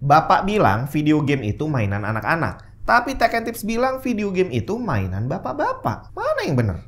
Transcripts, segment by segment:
Bapak bilang video game itu mainan anak-anak. Tapi Tech and Tips bilang video game itu mainan bapak-bapak. Mana yang benar?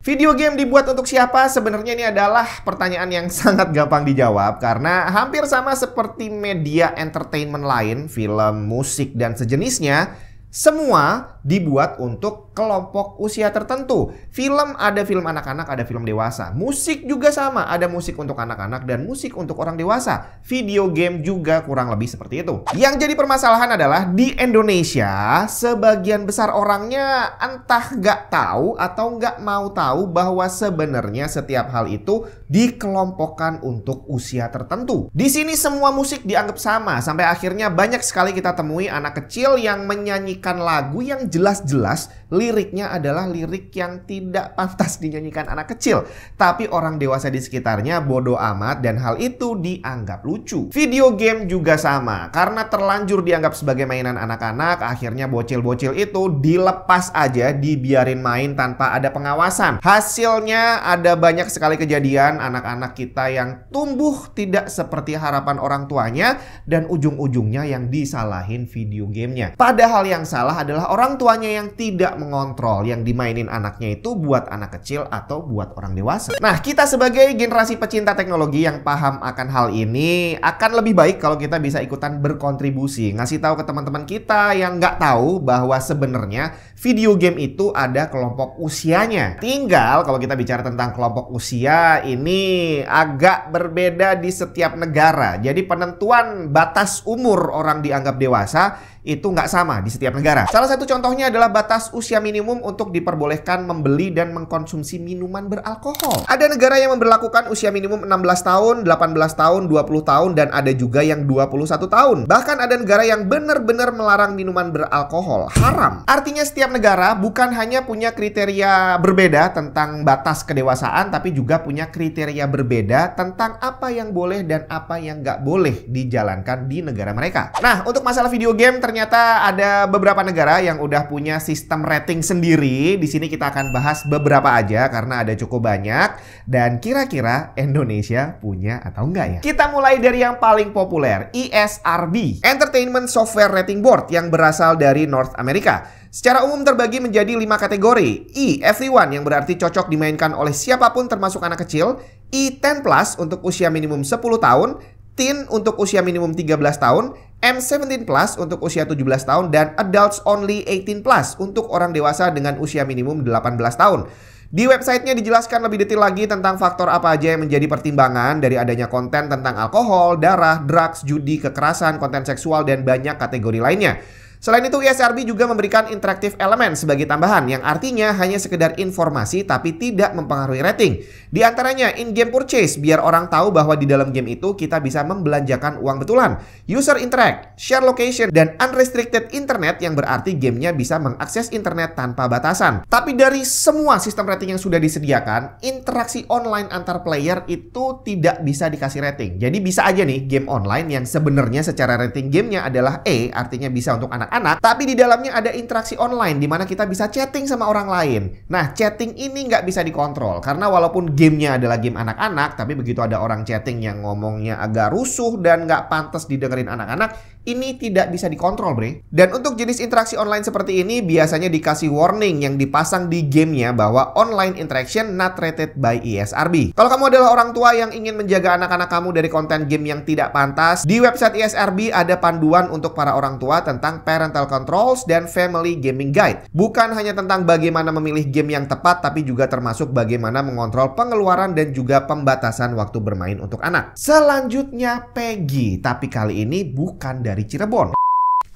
Video game dibuat untuk siapa? Sebenarnya ini adalah pertanyaan yang sangat gampang dijawab karena hampir sama seperti media entertainment lain, film, musik, dan sejenisnya, semua dibuat untuk kelompok usia tertentu. Film ada film anak-anak, ada film dewasa. Musik juga sama, ada musik untuk anak-anak dan musik untuk orang dewasa. Video game juga kurang lebih seperti itu. Yang jadi permasalahan adalah di Indonesia, sebagian besar orangnya entah nggak tahu atau nggak mau tahu bahwa sebenarnya setiap hal itu dikelompokkan untuk usia tertentu. Di sini semua musik dianggap sama, sampai akhirnya banyak sekali kita temui anak kecil yang menyanyikan lagu yang jelas-jelas liriknya adalah lirik yang tidak pantas dinyanyikan anak kecil. Tapi orang dewasa di sekitarnya bodoh amat dan hal itu dianggap lucu. Video game juga sama. Karena terlanjur dianggap sebagai mainan anak-anak, akhirnya bocil-bocil itu dilepas aja, dibiarin main tanpa ada pengawasan. Hasilnya ada banyak sekali kejadian anak-anak kita yang tumbuh tidak seperti harapan orang tuanya dan ujung-ujungnya yang disalahin video gamenya. Padahal yang salah adalah orang tuanya yang tidak mengontrol yang dimainin anaknya itu buat anak kecil atau buat orang dewasa. Nah, kita sebagai generasi pecinta teknologi yang paham akan hal ini, akan lebih baik kalau kita bisa ikutan berkontribusi, ngasih tahu ke teman-teman kita yang nggak tahu bahwa sebenarnya video game itu ada kelompok usianya. Tinggal kalau kita bicara tentang kelompok usia, ini agak berbeda di setiap negara. Jadi penentuan batas umur orang dianggap dewasa itu nggak sama di setiap negara. Salah satu contohnya adalah batas usia minimum untuk diperbolehkan membeli dan mengkonsumsi minuman beralkohol. Ada negara yang memberlakukan usia minimum 16 tahun, 18 tahun, 20 tahun, dan ada juga yang 21 tahun. Bahkan ada negara yang benar-benar melarang minuman beralkohol, haram. Artinya setiap negara bukan hanya punya kriteria berbeda tentang batas kedewasaan, tapi juga punya kriteria berbeda tentang apa yang boleh dan apa yang nggak boleh dijalankan di negara mereka. Nah, untuk masalah video game ternyata ada beberapa negara yang udah punya sistem rating sendiri. Di sini kita akan bahas beberapa aja karena ada cukup banyak. Dan kira-kira Indonesia punya atau enggak ya? Kita mulai dari yang paling populer, ESRB, Entertainment Software Rating Board, yang berasal dari North America. Secara umum terbagi menjadi 5 kategori. E, everyone, yang berarti cocok dimainkan oleh siapapun termasuk anak kecil. E10 plus untuk usia minimum 10 tahun. Teen untuk usia minimum 13 tahun. M17 plus untuk usia 17 tahun. Dan Adults Only 18 plus untuk orang dewasa dengan usia minimum 18 tahun. Di websitenya dijelaskan lebih detail lagi tentang faktor apa aja yang menjadi pertimbangan dari adanya konten tentang alkohol, darah, drugs, judi, kekerasan, konten seksual, dan banyak kategori lainnya. Selain itu, ESRB juga memberikan interactive element sebagai tambahan, yang artinya hanya sekedar informasi tapi tidak mempengaruhi rating. Di antaranya in-game purchase, biar orang tahu bahwa di dalam game itu kita bisa membelanjakan uang betulan. User interact, share location, dan unrestricted internet, yang berarti gamenya bisa mengakses internet tanpa batasan. Tapi dari semua sistem rating yang sudah disediakan, interaksi online antar player itu tidak bisa dikasih rating. Jadi bisa aja nih game online yang sebenarnya secara rating gamenya adalah E, artinya bisa untuk anak-anak, tapi di dalamnya ada interaksi online di mana kita bisa chatting sama orang lain. Nah, chatting ini nggak bisa dikontrol karena walaupun gamenya adalah game anak-anak, tapi begitu ada orang chatting yang ngomongnya agak rusuh dan nggak pantas didengerin anak-anak, ini tidak bisa dikontrol, bre. Dan untuk jenis interaksi online seperti ini biasanya dikasih warning yang dipasang di gamenya bahwa online interaction not rated by ESRB. Kalau kamu adalah orang tua yang ingin menjaga anak-anak kamu dari konten game yang tidak pantas, di website ESRB ada panduan untuk para orang tua tentang parental controls dan family gaming guide. Bukan hanya tentang bagaimana memilih game yang tepat, tapi juga termasuk bagaimana mengontrol pengeluaran dan juga pembatasan waktu bermain untuk anak. Selanjutnya PEGI, tapi kali ini bukan dari Cirebon.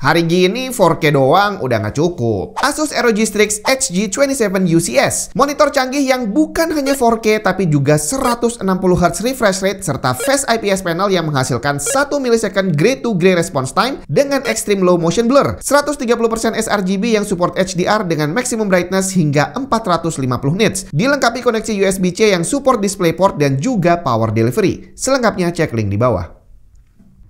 Hari gini 4K doang udah nggak cukup. Asus ROG Strix HG27 UCS, monitor canggih yang bukan hanya 4K tapi juga 160Hz refresh rate serta Face IPS panel yang menghasilkan 1 millisecond gray to gray response time dengan extreme low motion blur, 130% sRGB yang support HDR dengan maximum brightness hingga 450 nits, dilengkapi koneksi USB-C yang support DisplayPort dan juga power delivery. Selengkapnya cek link di bawah.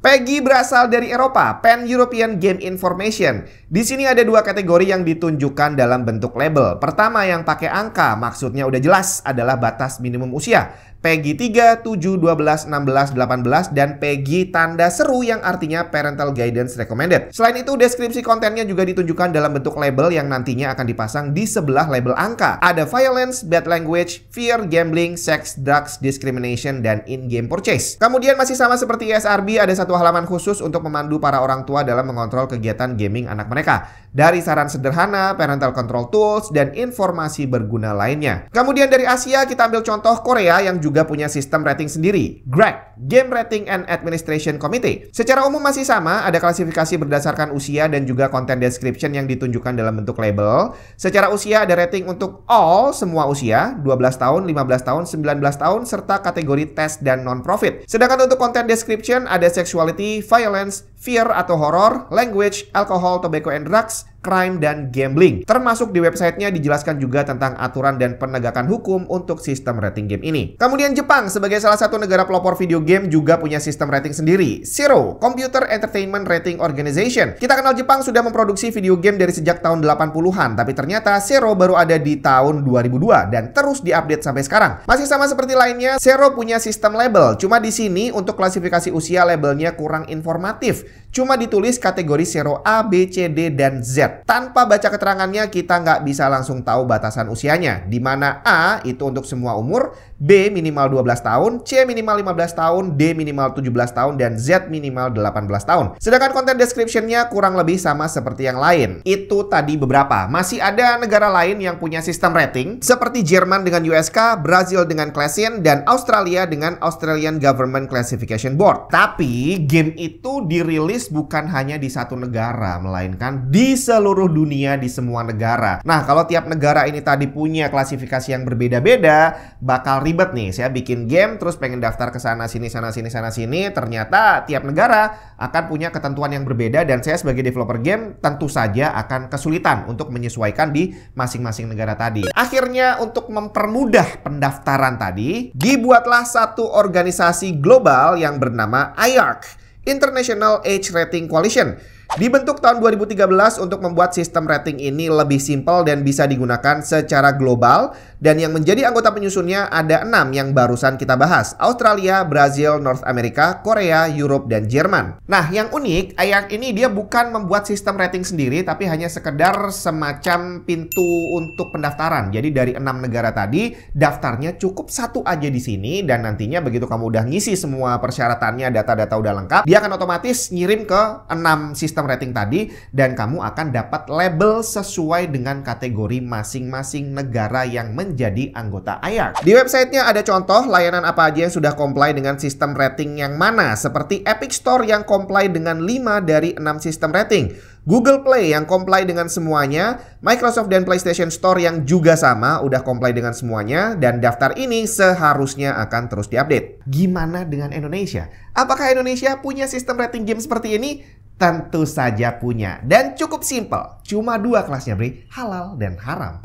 PEGI berasal dari Eropa, Pan-European Game Information. Di sini ada dua kategori yang ditunjukkan dalam bentuk label. Pertama yang pakai angka, maksudnya udah jelas adalah batas minimum usia. PEGI 3, 7, 12, 16, 18, dan PEGI tanda seru yang artinya Parental Guidance Recommended. Selain itu, deskripsi kontennya juga ditunjukkan dalam bentuk label yang nantinya akan dipasang di sebelah label angka. Ada violence, bad language, fear, gambling, sex, drugs, discrimination, dan in-game purchase. Kemudian masih sama seperti ESRB, ada satu halaman khusus untuk memandu para orang tua dalam mengontrol kegiatan gaming anak mereka. Dari saran sederhana, parental control tools, dan informasi berguna lainnya. Kemudian dari Asia, kita ambil contoh Korea yang juga punya sistem rating sendiri, GRAC, Game Rating and Administration Committee. Secara umum masih sama, ada klasifikasi berdasarkan usia dan juga content description yang ditunjukkan dalam bentuk label. Secara usia ada rating untuk all, semua usia, 12 tahun, 15 tahun, 19 tahun, serta kategori test dan non-profit. Sedangkan untuk content description ada sexuality, violence, fear atau horror, language, alcohol, tobacco and drugs, crime, dan gambling. Termasuk di websitenya dijelaskan juga tentang aturan dan penegakan hukum untuk sistem rating game ini. Kemudian Jepang sebagai salah satu negara pelopor video game juga punya sistem rating sendiri. Zero, Computer Entertainment Rating Organization. Kita kenal Jepang sudah memproduksi video game dari sejak tahun 80-an, tapi ternyata Zero baru ada di tahun 2002 dan terus diupdate sampai sekarang. Masih sama seperti lainnya, Zero punya sistem label. Cuma di sini untuk klasifikasi usia labelnya kurang informatif. Cuma ditulis kategori Zero A, B, C, D, dan Z. Tanpa baca keterangannya kita nggak bisa langsung tahu batasan usianya. Di mana A itu untuk semua umur, B minimal 12 tahun, C minimal 15 tahun, D minimal 17 tahun, dan Z minimal 18 tahun. Sedangkan konten description-nya kurang lebih sama seperti yang lain. Itu tadi beberapa. Masih ada negara lain yang punya sistem rating, seperti Jerman dengan USK, Brazil dengan Classian, dan Australia dengan Australian Government Classification Board. Tapi game itu dirilis bukan hanya di satu negara, melainkan di seluruh dunia, di semua negara. Nah, kalau tiap negara ini tadi punya klasifikasi yang berbeda-beda, bakal ribet nih. Saya bikin game, terus pengen daftar ke sana sini, sana sini, sana sini. Ternyata tiap negara akan punya ketentuan yang berbeda, dan saya sebagai developer game tentu saja akan kesulitan untuk menyesuaikan di masing-masing negara tadi. Akhirnya, untuk mempermudah pendaftaran tadi, dibuatlah satu organisasi global yang bernama IARC, International Age Rating Coalition. Dibentuk tahun 2013 untuk membuat sistem rating ini lebih simpel dan bisa digunakan secara global. Dan yang menjadi anggota penyusunnya ada 6 yang barusan kita bahas. Australia, Brazil, North America, Korea, Europe, dan Jerman. Nah, yang unik, IARC ini dia bukan membuat sistem rating sendiri, tapi hanya sekedar semacam pintu untuk pendaftaran. Jadi dari 6 negara tadi, daftarnya cukup satu aja di sini. Dan nantinya begitu kamu udah ngisi semua persyaratannya, data-data udah lengkap, dia akan otomatis ngirim ke 6 sistem rating tadi, dan kamu akan dapat label sesuai dengan kategori masing-masing negara yang menjadi anggota IARC. Di websitenya ada contoh layanan apa aja yang sudah comply dengan sistem rating yang mana, seperti Epic Store yang comply dengan 5 dari 6 sistem rating, Google Play yang comply dengan semuanya, Microsoft dan PlayStation Store yang juga sama, udah comply dengan semuanya, dan daftar ini seharusnya akan terus diupdate. Gimana dengan Indonesia? Apakah Indonesia punya sistem rating game seperti ini? Tentu saja punya, dan cukup simpel. Cuma 2 kelasnya, Bre, halal dan haram.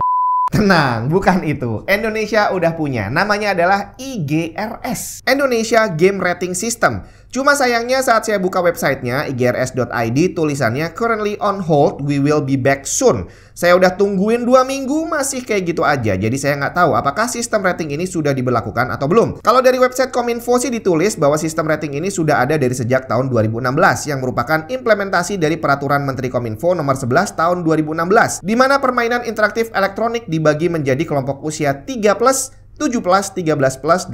Tenang, bukan itu. Indonesia udah punya. Namanya adalah IGRS, Indonesia Game Rating System. Cuma sayangnya saat saya buka websitenya igrs.id, tulisannya currently on hold, we will be back soon. Saya udah tungguin 2 minggu masih kayak gitu aja. Jadi saya nggak tahu apakah sistem rating ini sudah diberlakukan atau belum. Kalau dari website Kominfo sih ditulis bahwa sistem rating ini sudah ada dari sejak tahun 2016, yang merupakan implementasi dari Peraturan Menteri Kominfo nomor 11 tahun 2016, di mana permainan interaktif elektronik dibagi menjadi kelompok usia 3+, 7+, 13+, 18+,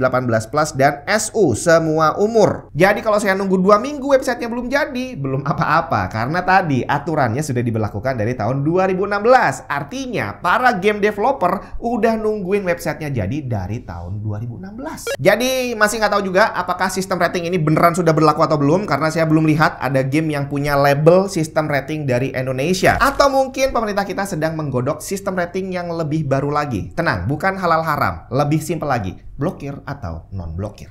dan SU, semua umur. Jadi kalau saya nunggu 2 minggu websitenya belum jadi, belum apa-apa. Karena tadi aturannya sudah diberlakukan dari tahun 2016. Artinya para game developer udah nungguin websitenya jadi dari tahun 2016. Jadi masih nggak tahu juga apakah sistem rating ini beneran sudah berlaku atau belum. Karena saya belum lihat ada game yang punya label sistem rating dari Indonesia. Atau mungkin pemerintah kita sedang menggodok sistem rating yang lebih baru lagi. Tenang, bukan halal haram, lebih simpel lagi, blokir atau non-blokir.